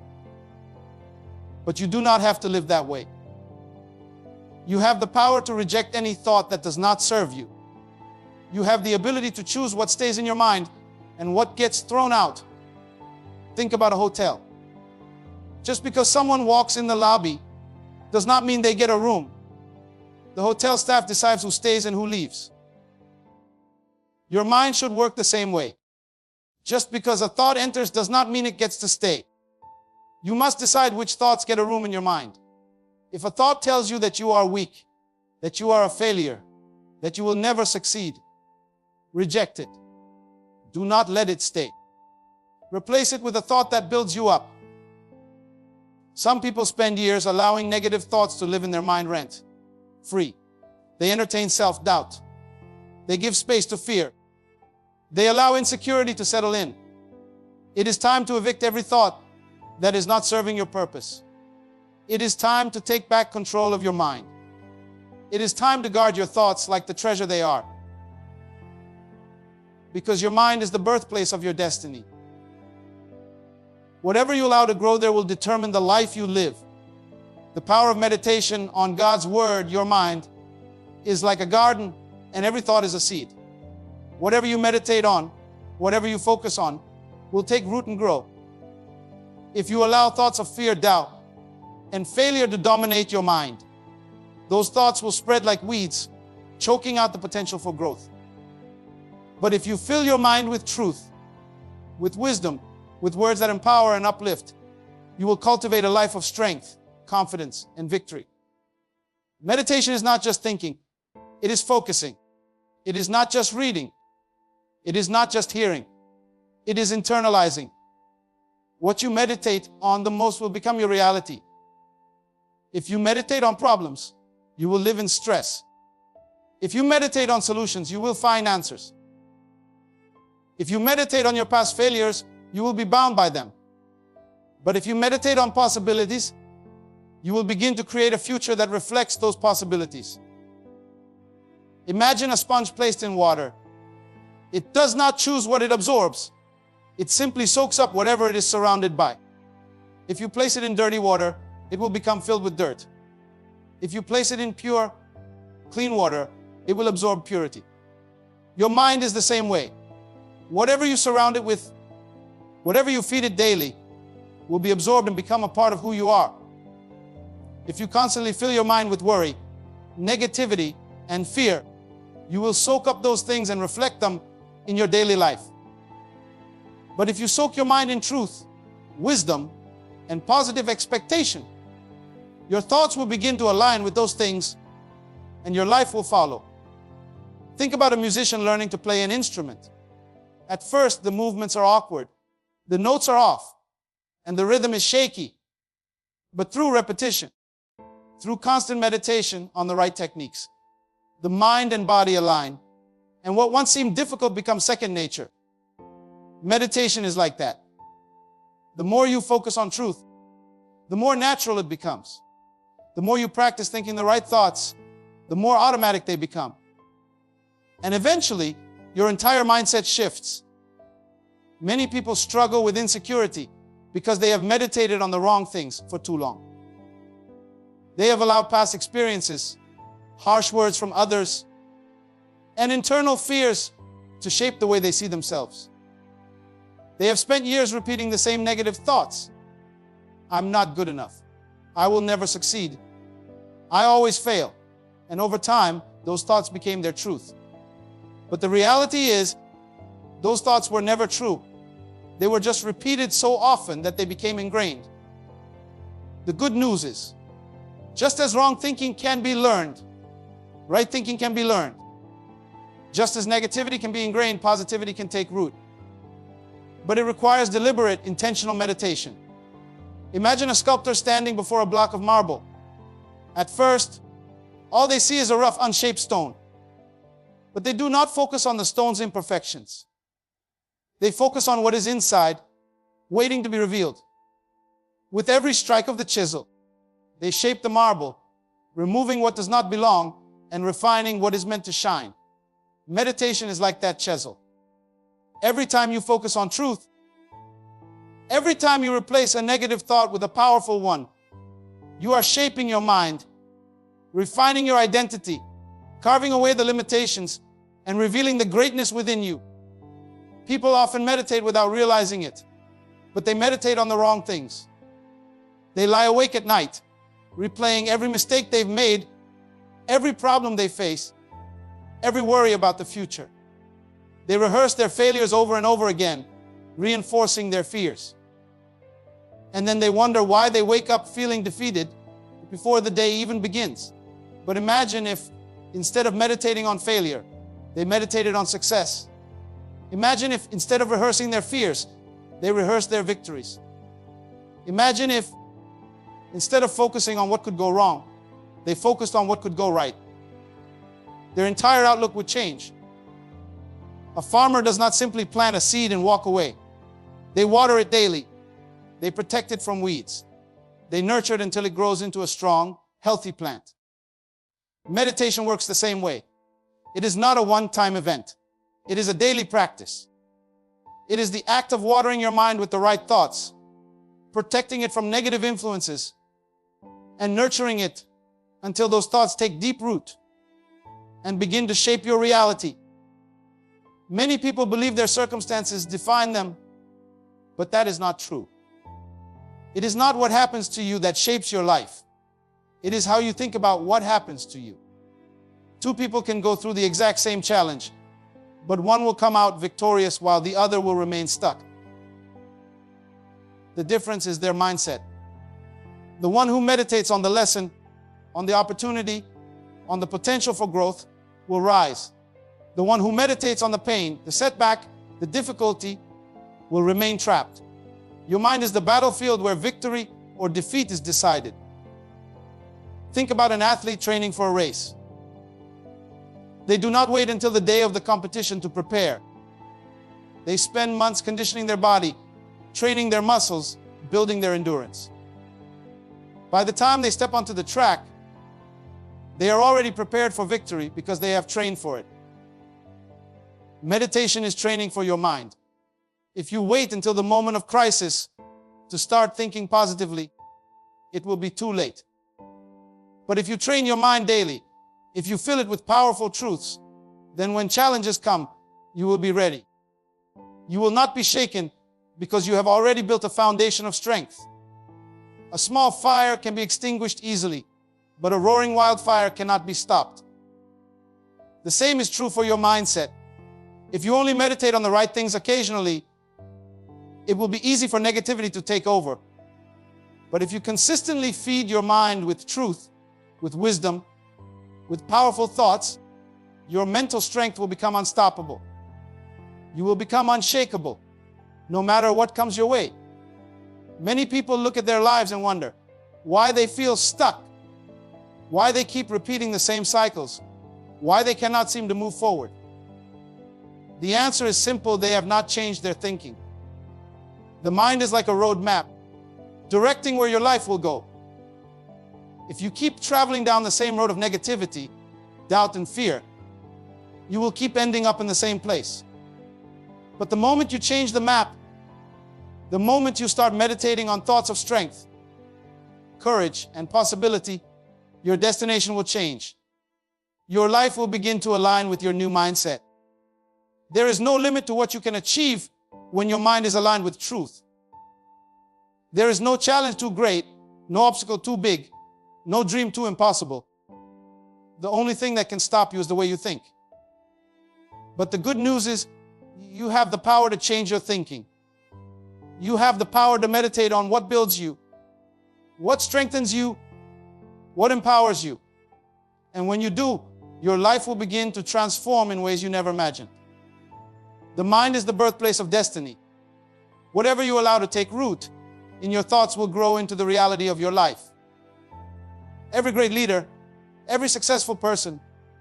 But you do not have to live that way. You have the power to reject any thought that does not serve you. You have the ability to choose what stays in your mind and what gets thrown out. Think about a hotel. Just because someone walks in the lobby does not mean they get a room. The hotel staff decides who stays and who leaves. Your mind should work the same way. Just because a thought enters does not mean it gets to stay. You must decide which thoughts get a room in your mind. If a thought tells you that you are weak, that you are a failure, that you will never succeed, reject it. Do not let it stay. Replace it with a thought that builds you up. Some people spend years allowing negative thoughts to live in their mind rent-free. They entertain self-doubt. They give space to fear. They allow insecurity to settle in. It is time to evict every thought that is not serving your purpose. It is time to take back control of your mind. It is time to guard your thoughts like the treasure they are. Because your mind is the birthplace of your destiny. Whatever you allow to grow there will determine the life you live. The power of meditation on God's Word, your mind, is like a garden, and every thought is a seed. Whatever you meditate on, whatever you focus on, will take root and grow. If you allow thoughts of fear, doubt, and failure to dominate your mind, those thoughts will spread like weeds, choking out the potential for growth. But if you fill your mind with truth, with wisdom, with words that empower and uplift, you will cultivate a life of strength, confidence, and victory. Meditation is not just thinking, it is focusing. It is not just reading. It is not just hearing. It is internalizing. What you meditate on the most will become your reality. If you meditate on problems, you will live in stress. If you meditate on solutions, you will find answers. If you meditate on your past failures, you will be bound by them. But if you meditate on possibilities, you will begin to create a future that reflects those possibilities. Imagine a sponge placed in water. It does not choose what it absorbs. It simply soaks up whatever it is surrounded by. If you place it in dirty water, it will become filled with dirt. If you place it in pure, clean water, it will absorb purity. Your mind is the same way. Whatever you surround it with, whatever you feed it daily, will be absorbed and become a part of who you are. If you constantly fill your mind with worry, negativity, and fear, you will soak up those things and reflect them in your daily life. But if you soak your mind in truth, wisdom, and positive expectation, your thoughts will begin to align with those things, and your life will follow. Think about a musician learning to play an instrument. At first, the movements are awkward, the notes are off, and the rhythm is shaky. But through repetition, through constant meditation on the right techniques, the mind and body align, and what once seemed difficult becomes second nature. Meditation is like that. The more you focus on truth, the more natural it becomes. The more you practice thinking the right thoughts, the more automatic they become. And eventually, your entire mindset shifts. Many people struggle with insecurity because they have meditated on the wrong things for too long. They have allowed past experiences, harsh words from others, and internal fears to shape the way they see themselves. They have spent years repeating the same negative thoughts. I'm not good enough. I will never succeed. I always fail. And over time, those thoughts became their truth. But the reality is, those thoughts were never true. They were just repeated so often that they became ingrained. The good news is, just as wrong thinking can be learned, right thinking can be learned. Just as negativity can be ingrained, positivity can take root. But it requires deliberate, intentional meditation. Imagine a sculptor standing before a block of marble. At first, all they see is a rough, unshaped stone. But they do not focus on the stone's imperfections. They focus on what is inside, waiting to be revealed. With every strike of the chisel, they shape the marble, removing what does not belong and refining what is meant to shine. Meditation is like that chisel. Every time you focus on truth, every time you replace a negative thought with a powerful one, you are shaping your mind, refining your identity, carving away the limitations, and revealing the greatness within you. People often meditate without realizing it, but they meditate on the wrong things. They lie awake at night, replaying every mistake they've made, every problem they face, every worry about the future. They rehearse their failures over and over again, reinforcing their fears. And then they wonder why they wake up feeling defeated before the day even begins. But imagine if, instead of meditating on failure, they meditated on success. Imagine if instead of rehearsing their fears, they rehearsed their victories. Imagine if instead of focusing on what could go wrong, they focused on what could go right. Their entire outlook would change. A farmer does not simply plant a seed and walk away. They water it daily. They protect it from weeds. They nurture it until it grows into a strong, healthy plant. Meditation works the same way. It is not a one-time event. It is a daily practice. It is the act of watering your mind with the right thoughts, protecting it from negative influences, and nurturing it until those thoughts take deep root and begin to shape your reality. Many people believe their circumstances define them, but that is not true. It is not what happens to you that shapes your life. It is how you think about what happens to you. Two people can go through the exact same challenge, but one will come out victorious while the other will remain stuck. The difference is their mindset. The one who meditates on the lesson, on the opportunity, on the potential for growth, will rise. The one who meditates on the pain, the setback, the difficulty, will remain trapped. Your mind is the battlefield where victory or defeat is decided. Think about an athlete training for a race. They do not wait until the day of the competition to prepare. They spend months conditioning their body, training their muscles, building their endurance. By the time they step onto the track, they are already prepared for victory because they have trained for it. Meditation is training for your mind. If you wait until the moment of crisis to start thinking positively, it will be too late. But if you train your mind daily, if you fill it with powerful truths, then when challenges come, you will be ready. You will not be shaken because you have already built a foundation of strength. A small fire can be extinguished easily, but a roaring wildfire cannot be stopped. The same is true for your mindset. If you only meditate on the right things occasionally, it will be easy for negativity to take over. But if you consistently feed your mind with truth, with wisdom, with powerful thoughts, your mental strength will become unstoppable. You will become unshakable, no matter what comes your way. Many people look at their lives and wonder why they feel stuck, why they keep repeating the same cycles, why they cannot seem to move forward. The answer is simple: they have not changed their thinking. The mind is like a road map, directing where your life will go. If you keep traveling down the same road of negativity, doubt, and fear, you will keep ending up in the same place. But the moment you change the map, the moment you start meditating on thoughts of strength, courage, and possibility, your destination will change. Your life will begin to align with your new mindset. There is no limit to what you can achieve when your mind is aligned with truth. There is no challenge too great, no obstacle too big, no dream too impossible. The only thing that can stop you is the way you think. But the good news is, you have the power to change your thinking. You have the power to meditate on what builds you, what strengthens you, what empowers you. And when you do, your life will begin to transform in ways you never imagined. The mind is the birthplace of destiny. Whatever you allow to take root in your thoughts will grow into the reality of your life. Every great leader, every successful person,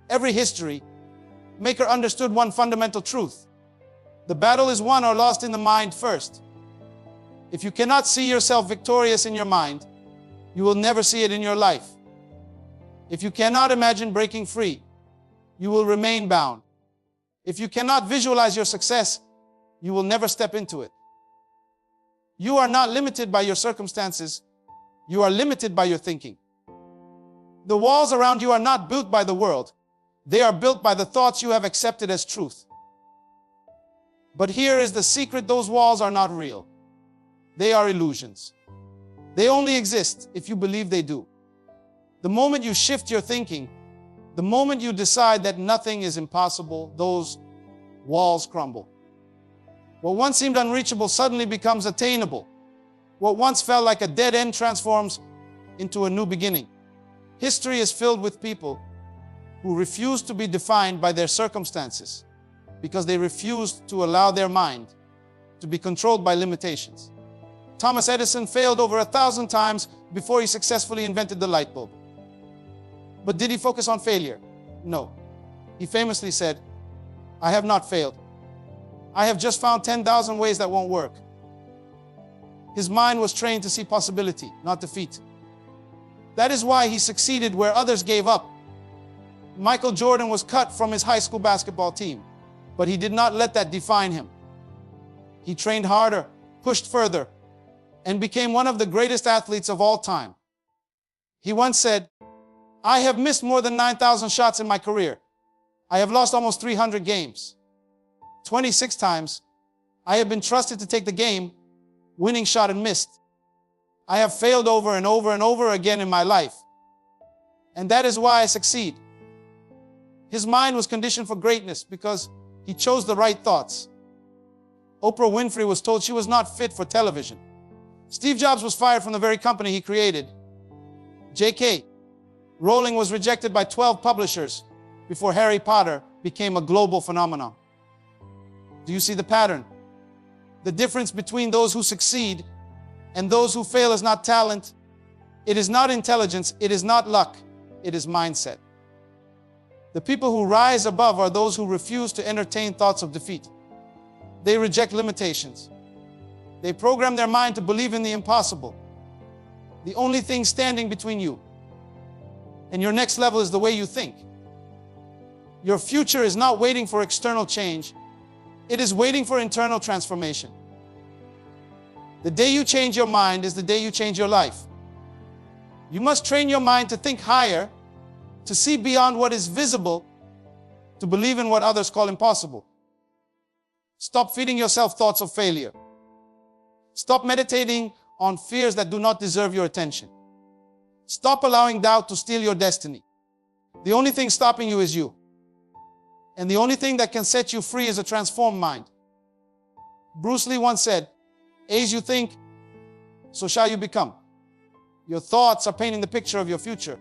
every history maker understood one fundamental truth. The battle is won or lost in the mind first. If you cannot see yourself victorious in your mind, you will never see it in your life. If you cannot imagine breaking free, you will remain bound. If you cannot visualize your success, you will never step into it. You are not limited by your circumstances. You are limited by your thinking. The walls around you are not built by the world. They are built by the thoughts you have accepted as truth. But here is the secret: those walls are not real. They are illusions. They only exist if you believe they do. The moment you shift your thinking, the moment you decide that nothing is impossible, those walls crumble. What once seemed unreachable suddenly becomes attainable. What once felt like a dead end transforms into a new beginning. History is filled with people who refuse to be defined by their circumstances, because they refused to allow their mind to be controlled by limitations. Thomas Edison failed over 1,000 times before he successfully invented the light bulb. But did he focus on failure? No. He famously said, "I have not failed. I have just found 10,000 ways that won't work." His mind was trained to see possibility, not defeat. That is why he succeeded where others gave up. Michael Jordan was cut from his high school basketball team, but he did not let that define him. He trained harder, pushed further, and became one of the greatest athletes of all time. He once said, "I have missed more than 9,000 shots in my career. I have lost almost 300 games. 26 times, I have been trusted to take the game, winning shot and missed. I have failed over and over and over again in my life. And that is why I succeed." His mind was conditioned for greatness because he chose the right thoughts. Oprah Winfrey was told she was not fit for television. Steve Jobs was fired from the very company he created. J.K. Rowling was rejected by 12 publishers before Harry Potter became a global phenomenon. Do you see the pattern? The difference between those who succeed and those who fail is not talent. It is not intelligence. It is not luck. It is mindset. The people who rise above are those who refuse to entertain thoughts of defeat. They reject limitations. They program their mind to believe in the impossible. The only thing standing between you and your next level is the way you think. Your future is not waiting for external change. It is waiting for internal transformation. The day you change your mind is the day you change your life. You must train your mind to think higher, to see beyond what is visible, to believe in what others call impossible. Stop feeding yourself thoughts of failure. Stop meditating on fears that do not deserve your attention. Stop allowing doubt to steal your destiny. The only thing stopping you is you. And the only thing that can set you free is a transformed mind. Bruce Lee once said, "As you think, so shall you become." Your thoughts are painting the picture of your future.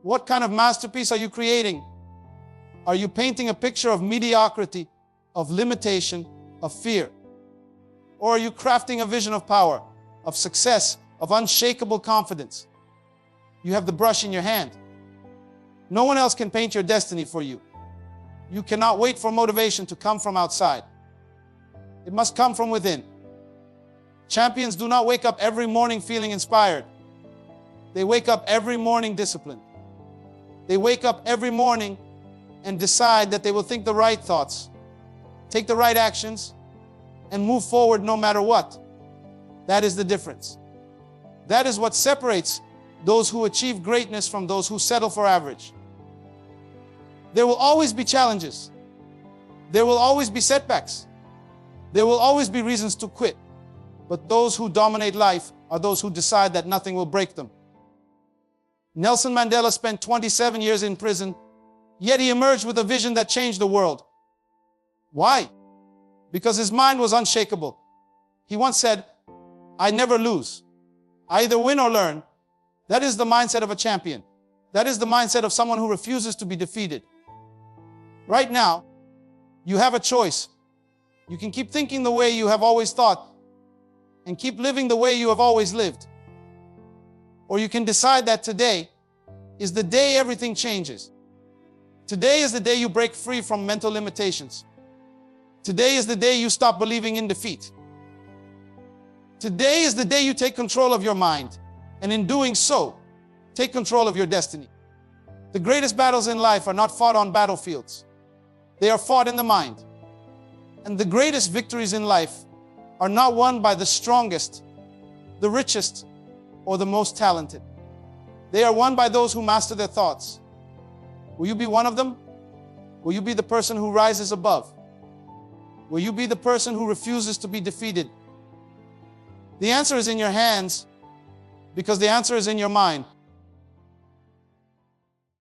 What kind of masterpiece are you creating? Are you painting a picture of mediocrity, of limitation, of fear? Or are you crafting a vision of power, of success, of unshakable confidence? You have the brush in your hand. No one else can paint your destiny for you. You cannot wait for motivation to come from outside. It must come from within. Champions do not wake up every morning feeling inspired. They wake up every morning disciplined. They wake up every morning and decide that they will think the right thoughts, take the right actions, and move forward no matter what. That is the difference. That is what separates those who achieve greatness from those who settle for average. There will always be challenges. There will always be setbacks. There will always be reasons to quit. But those who dominate life are those who decide that nothing will break them. Nelson Mandela spent 27 years in prison, yet he emerged with a vision that changed the world. Why? Because his mind was unshakable. He once said, "I never lose. I either win or learn." That is the mindset of a champion. That is the mindset of someone who refuses to be defeated. Right now, you have a choice. You can keep thinking the way you have always thought and keep living the way you have always lived. Or you can decide that today is the day everything changes. Today is the day you break free from mental limitations. Today is the day you stop believing in defeat. Today is the day you take control of your mind, and in doing so, take control of your destiny. The greatest battles in life are not fought on battlefields. They are fought in the mind. And the greatest victories in life are not won by the strongest, the richest, or the most talented. They are won by those who master their thoughts. Will you be one of them? Will you be the person who rises above? Will you be the person who refuses to be defeated? The answer is in your hands, because the answer is in your mind.